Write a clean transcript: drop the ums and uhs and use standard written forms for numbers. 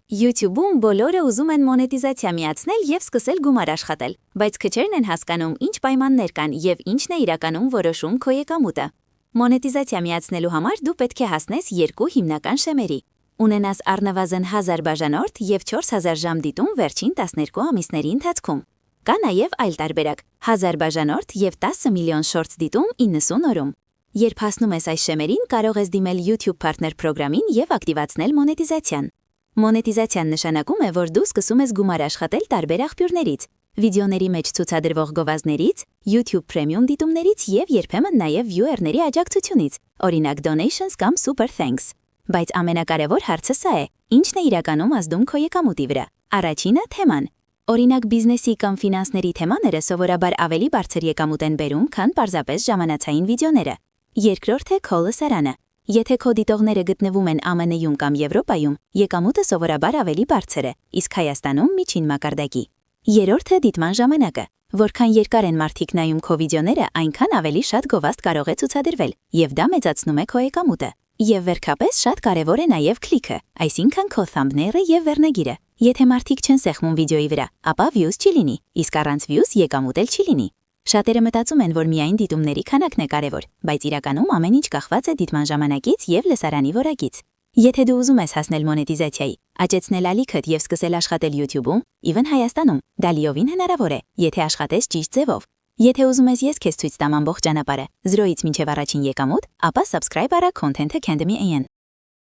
YouTube-ում բոլորը ուզում են մոնետիզացիա միացնել եւ սկսել գումար աշխատել, բայց քչերն են հասկանում, ինչ պայմաններ կան եւ ինչն է իրականում որոշում քո եկամուտը։ Մոնետիզացիա միացնելու համար դու պետք է հասնես երկու հիմնական շեմերի։ Ունենաս առնվազն 1000 բաժանորդ եւ 4000 ժամ դիտում վերջին 12 ամիսների ընթացքում։ Կա նաեւ այլ տարբերակ՝ 1000 բաժանորդ եւ 10 միլիոն շորտս դիտում 90 օրում։ Երբ հասնում ես այս շեմերին, կարող ես դիմել YouTube Partner Program-ին եւ ակտիվացնել մոնետիզացիան։ Մոնետիզացիան նշանակում է, որ դու սկսում ես գումար աշխատել տարբեր աղբյուրներից, վիդեոների մեջ ցուցադրվող գովազդներից, YouTube Premium դիտումներից եւ երբեմն նաեւ viewer-ների աջակցությունից, օրինակ donations կամ super thanks։ Բայց ամենակարևոր հարցը սա է. ինչն է իրականում ազդում քո եկամուտի վրա։ Առաջինը թեման։ Օրինակ բիզնեսի կամ ֆինանսների թեմաները սովորաբար ավելի բարձր եկամուտ են բերում, քան պարզապես ժամանցային վիդեոները։ Երկրորդը քո լսարանը։ Եթե քո դիտողները գտնվում են ԱՄՆ-ում կամ Եվրոպայում, եկամուտը սովորաբար ավելի բարձր է, իսկ Հայաստանում միջին մակարդակի։ Երրորդը դիտման ժամանակը։ Որքան երկար են մարդիկ նայում քո վիդեոները, այնքան ավելի շատ գովազդ կարող է ցուցադրվել, եւ դա մեծացնում է քո եկամուտը։ Եվ վերջապես շատ կարևոր է նաեւ քլիքը, այսինքն քո thumbnail-ը եւ վերնագիրը։ Եթե մարդիկ չեն սեղմում վիդեոյի վրա, ապա views չի լինի, իսկ առանց views եկամուտ էլ չի լինի։ Շատերը մտածում են, որ միայն դիտումների քանակն է կարևոր, բայց իրականում ամեն ինչ կախված է դիտման ժամանակից եւ լսարանի որակից։ Եթե դու ուզում ես հասնել մոնետիզացիայի, աճեցնել ալիքդ եւ սկսել աշխատել YouTube-ում, even Հայաստանում, դա լիովին հնարավոր է, եթե աշխատես ճիշտ ձևով։ Եթե ուզում ես ես քեզ ցույց տամ ամբողջ ճանապարհը, 0-ից մինչև առաջին եկամուտ, ապա subscribe արա Content Academy-ին։